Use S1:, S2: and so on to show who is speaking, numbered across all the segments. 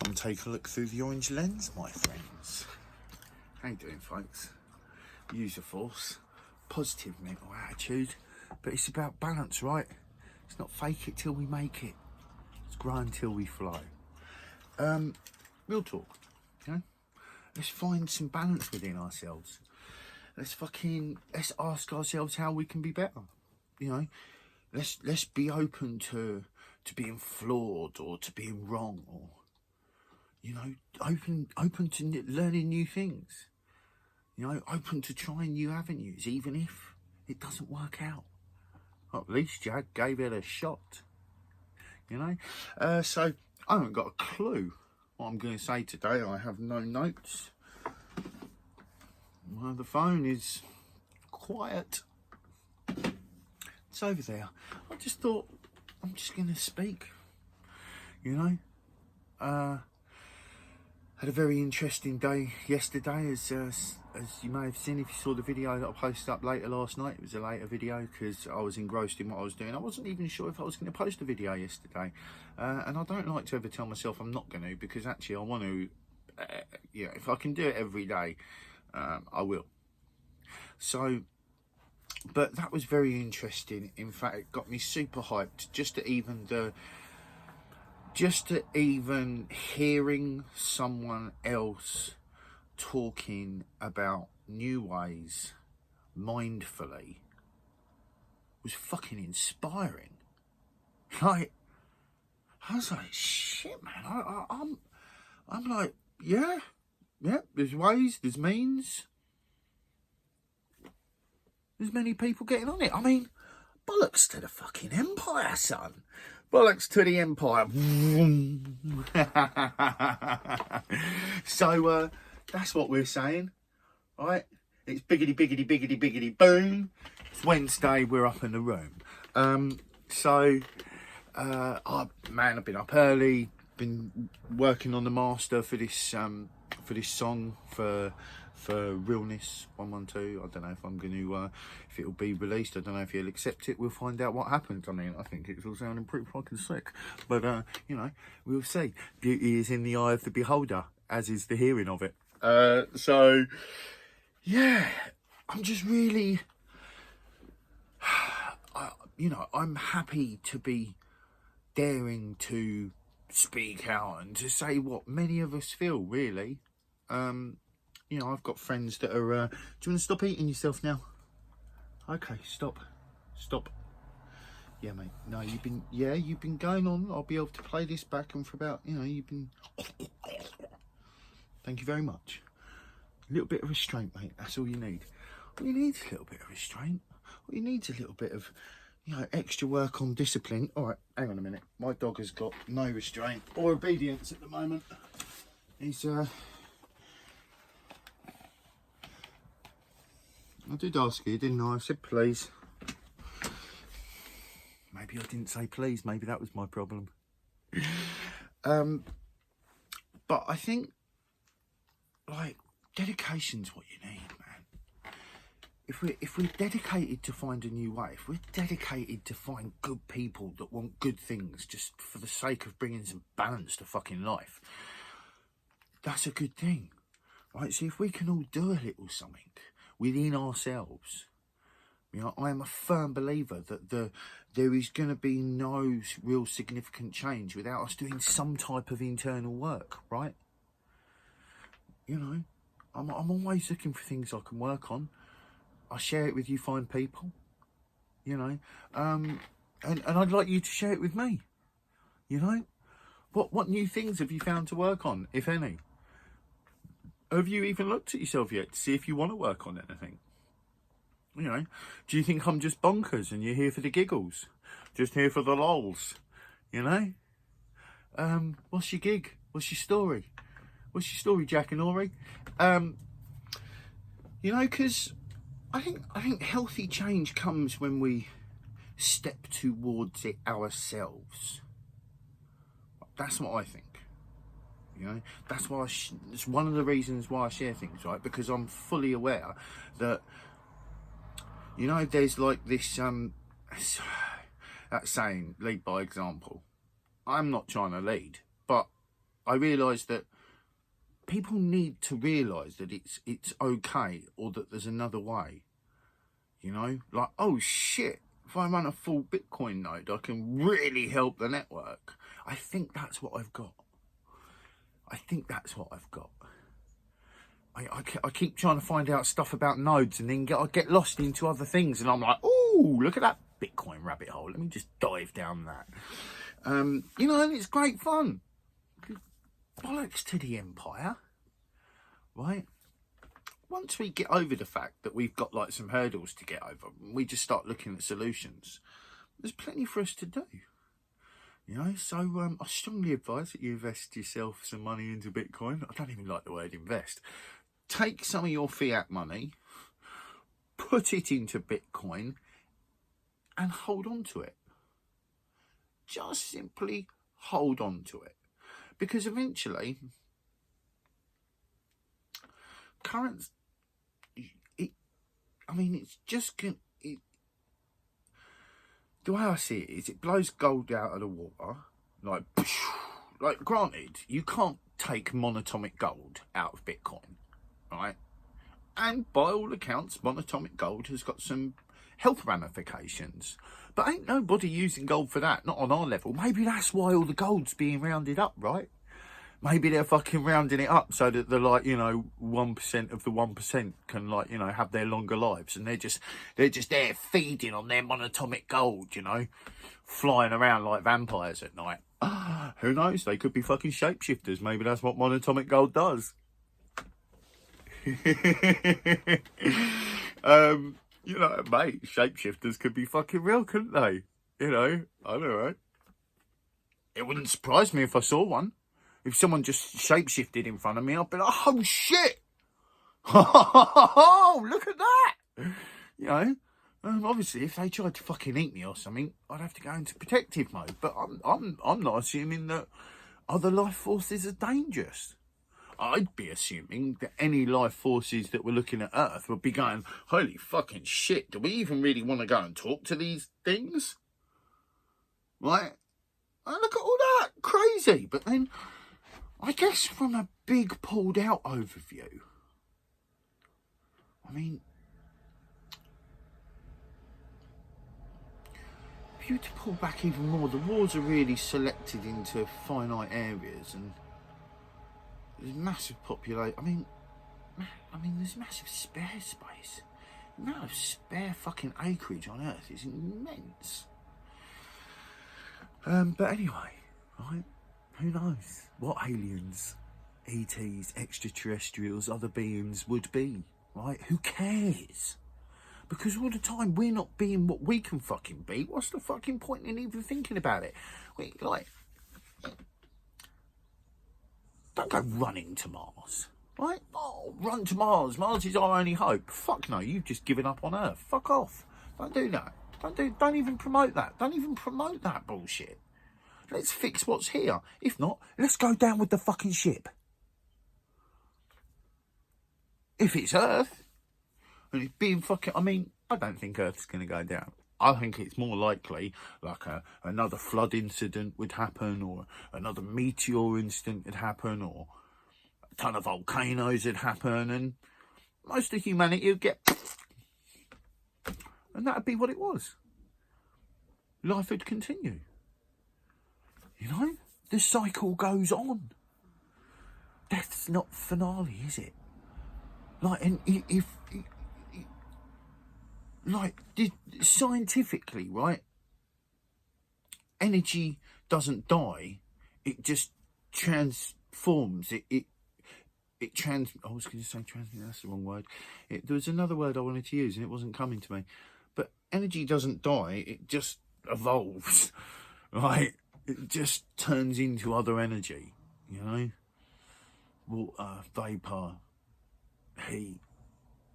S1: Come take a look through the orange lens, my friends. How you doing, folks? Use the force, positive mental attitude, but it's about balance, right? It's not fake it till we make it. It's grow until we fly. Real talk, you know? Let's find some balance within ourselves. Let's ask ourselves how we can be better. You know, let's be open to being flawed or to being wrong, or you know, open to learning new things. You know, open to trying new avenues, even if it doesn't work out. Well, at least Jack gave it a shot. You know, so I haven't got a clue what I'm going to say today. I have no notes. Well, the phone is quiet. It's over there. I just thought I'm just going to speak. You know, had a very interesting day yesterday, as you may have seen if you saw the video that I posted up later last night. It was a later video because I was engrossed in what I was doing. I wasn't even sure if I was going to post a video yesterday, and I don't like to ever tell myself I'm not going to, because actually I want to. You know, if I can do it every day, I will. So, but that was very interesting. In fact, it got me super hyped just to even hearing someone else talking about new ways mindfully was fucking inspiring. Like, I was like, shit, man. I'm like, yeah, there's ways, there's means. There's many people getting on it. I mean, bollocks to the fucking empire, son. Bollocks to the empire. So, that's what we're saying, right? It's biggity, biggity, biggity, biggity, boom. It's Wednesday, we're up in the room. Man, I've been up early, been working on the master for this song for Realness 112. I don't know if I'm going to, if it'll be released. I don't know if he'll accept it. We'll find out what happens. I mean, I think it's all sounding pretty fucking sick. But, you know, we'll see. Beauty is in the eye of the beholder, as is the hearing of it. So, yeah, I'm just really, you know, I'm happy to be daring to speak out and to say what many of us feel, really. You know, I've got friends that are, do you want to stop eating yourself now? Okay, stop. Yeah, mate. No, you've been going on. I'll be able to play this back, and for about, you know, you've been... Thank you very much. A little bit of restraint, mate. That's all you need. All you need is a little bit of restraint. All you need is a little bit of, you know, extra work on discipline. All right, hang on a minute. My dog has got no restraint or obedience at the moment. He's, I did ask you, didn't I? I said please. Maybe I didn't say please. Maybe that was my problem. But I think, like, dedication's what you need, man. If we're dedicated to find a new way, if we're dedicated to find good people that want good things just for the sake of bringing some balance to fucking life, that's a good thing, right? So if we can all do a little something within ourselves, you know, I am a firm believer that there is going to be no real significant change without us doing some type of internal work, right? You know, I'm always looking for things I can work on. I share it with you fine people, you know, and I'd like you to share it with me, you know. What new things have you found to work on, if any? Have you even looked at yourself yet to see if you want to work on anything? You know, do you think I'm just bonkers and you're here for the giggles? Just here for the lols, you know? What's your gig? What's your story? What's your story, Jack and Ori? You know, because I think healthy change comes when we step towards it ourselves. That's what I think. You know, that's why it's one of the reasons why I share things, right? Because I'm fully aware that, you know, there's like this that saying, lead by example. I'm not trying to lead, but I realised that people need to realise that it's okay, or that there's another way. You know, like, oh shit, if I run a full Bitcoin node, I can really help the network. I think that's what I've got. I think that's what I've got. I keep trying to find out stuff about nodes, and then I get lost into other things, and I'm like, oh, look at that Bitcoin rabbit hole. Let me just dive down that. You know, and it's great fun. Bollocks to the empire, right? Once we get over the fact that we've got like some hurdles to get over, we just start looking at solutions. There's plenty for us to do. You know, so I strongly advise that you invest yourself some money into Bitcoin. I don't even like the word invest. Take some of your fiat money, put it into Bitcoin, and hold on to it. Just simply hold on to it. Because eventually, currents, it's just going to... The way I see it is, it blows gold out of the water. Like, granted, you can't take monatomic gold out of Bitcoin, right? And by all accounts, monatomic gold has got some health ramifications. But ain't nobody using gold for that, not on our level. Maybe that's why all the gold's being rounded up, right? Maybe they're fucking rounding it up so that the, like, you know, 1% of the 1% can, like, you know, have their longer lives. And they're just there feeding on their monatomic gold, you know, flying around like vampires at night. Who knows? They could be fucking shapeshifters. Maybe that's what monatomic gold does. You know, mate, shapeshifters could be fucking real, couldn't they? You know, I don't know. It wouldn't surprise me if I saw one. If someone just shapeshifted in front of me, I'd be like, oh shit! Oh, look at that! You know, obviously, if they tried to fucking eat me or something, I'd have to go into protective mode. But I'm not assuming that other life forces are dangerous. I'd be assuming that any life forces that were looking at Earth would be going, holy fucking shit, do we even really want to go and talk to these things? Right? And look at all that, crazy. But then, I guess from a big pulled out overview, I mean, if you were to pull back even more, the wars are really selected into finite areas, and there's massive population. I mean, there's massive spare space. The amount of spare fucking acreage on Earth is immense. But anyway, right? Who knows what aliens, ETs, extraterrestrials, other beings would be, right? Who cares? Because all the time we're not being what we can fucking be. What's the fucking point in even thinking about it? Don't go running to Mars, right? Oh, run to Mars. Mars is our only hope. Fuck no, you've just given up on Earth. Fuck off. Don't do that. Don't even promote that. Don't even promote that bullshit. Let's fix what's here. If not, let's go down with the fucking ship. If it's Earth, and it's being fucking... I don't think Earth's going to go down. I think it's more likely like another flood incident would happen, or another meteor incident would happen, or a ton of volcanoes would happen, and most of humanity would get... And that would be what it was. Life would continue. You know? The cycle goes on. Death's not finale, is it? Like, and if scientifically, right? Energy doesn't die. It just transforms. I was going to say transmute. That's the wrong word. There was another word I wanted to use, and it wasn't coming to me. But energy doesn't die. It just evolves, right? It just turns into other energy, you know? Water, vapour, heat,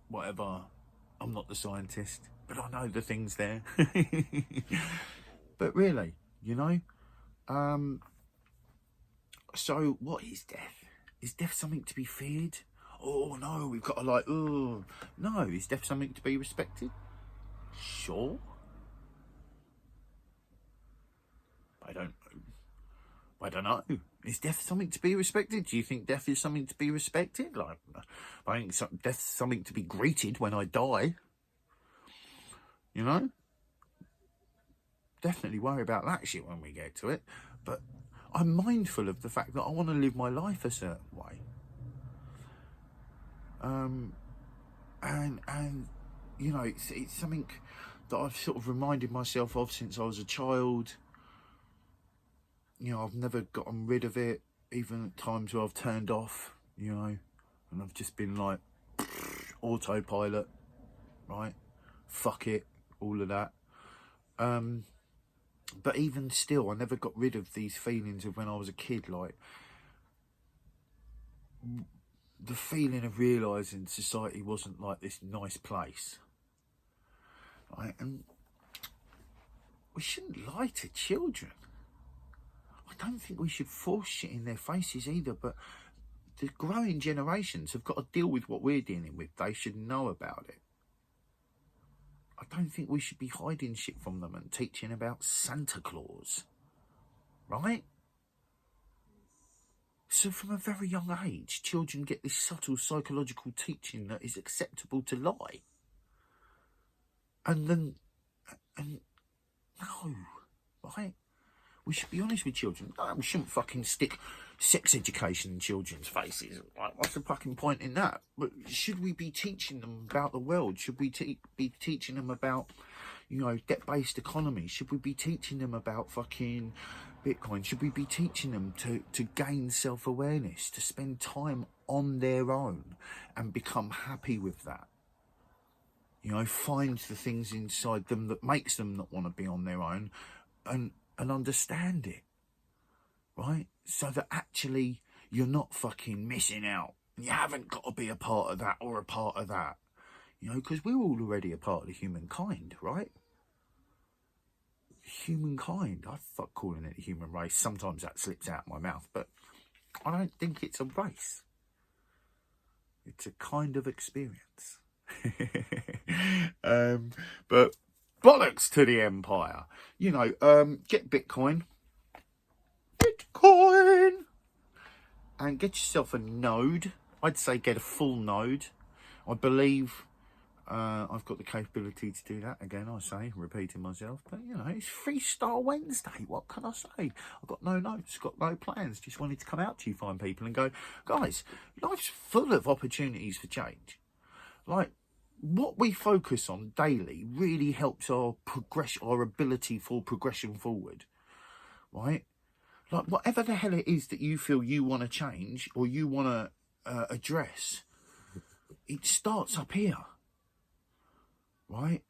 S1: whatever. I'm not the scientist, but I know the things there. But really, you know? So what is death? Is death something to be feared? Oh no, we've got to no, is death something to be respected? Sure. I don't know. Is death something to be respected? Do you think death is something to be respected? Like, I think death's something to be greeted when I die. You know? Definitely worry about that shit when we get to it. But I'm mindful of the fact that I want to live my life a certain way. And you know, it's something that I've sort of reminded myself of since I was a child. You know, I've never gotten rid of it, even at times where I've turned off, you know, and I've just been like, autopilot, right? Fuck it, all of that. But even still, I never got rid of these feelings of when I was a kid, like the feeling of realising society wasn't like this nice place, right? And we shouldn't lie to children. I don't think we should force shit in their faces either, but the growing generations have got to deal with what we're dealing with. They should know about it. I don't think we should be hiding shit from them and teaching about Santa Claus, right? So from a very young age, children get this subtle psychological teaching that is acceptable to lie. And no, right? We should be honest with children. No, we shouldn't fucking stick sex education in children's faces. Like, what's the fucking point in that? But should we be teaching them about the world? Should we be teaching them about, you know, debt-based economy? Should we be teaching them about fucking Bitcoin? Should we be teaching them to gain self-awareness, to spend time on their own and become happy with that? You know, find the things inside them that makes them not want to be on their own and understand it, right? So that actually you're not fucking missing out. You haven't got to be a part of that or a part of that, you know, because we're all already a part of the humankind, right? Humankind. I fuck calling it a human race. Sometimes that slips out my mouth, but I don't think it's a race. It's a kind of experience. But bollocks to the empire. You know, get Bitcoin. And get yourself a node. I'd say get a full node. I believe I've got the capability to do that. Again, I say, repeating myself. But, you know, it's Freestyle Wednesday. What can I say? I've got no notes, got no plans. Just wanted to come out to you fine people and go, guys, life's full of opportunities for change. Like, what we focus on daily really helps our ability for progression forward, right? Like, whatever the hell it is that you feel you want to change or you want to address, it starts up here, right?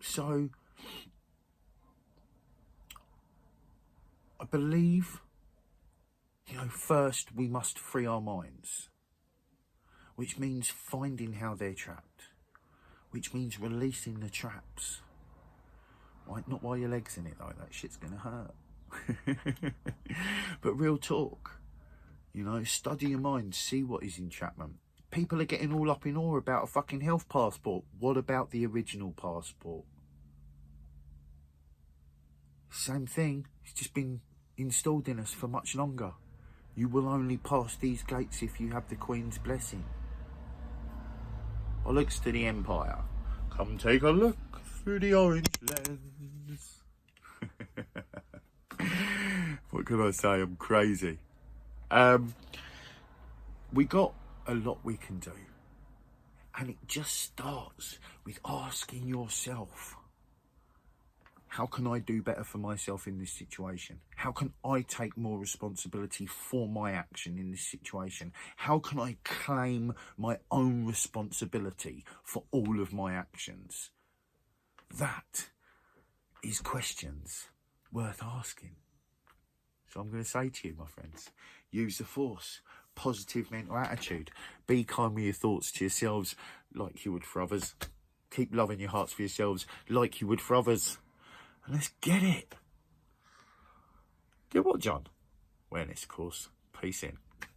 S1: So, I believe, you know, first we must free our minds, which means finding how they're trapped, which means releasing the traps, right? Not while your leg's in it, though. That shit's going to hurt. But real talk, you know, study your mind, see what is entrapment. People are getting all up in awe about a fucking health passport. What about the original passport? Same thing. It's just been installed in us for much longer. You will only pass these gates if you have the Queen's blessing. Bollocks to the empire. Come take a look through the orange lens. What can I say? I'm crazy. We got a lot we can do. And it just starts with asking yourself, how can I do better for myself in this situation? How can I take more responsibility for my action in this situation? How can I claim my own responsibility for all of my actions? That is questions worth asking. So I'm going to say to you, my friends, use the force, positive mental attitude, be kind with your thoughts to yourselves like you would for others. Keep loving your hearts for yourselves like you would for others. And let's get it. Get what, John? Awareness, of course. Peace in.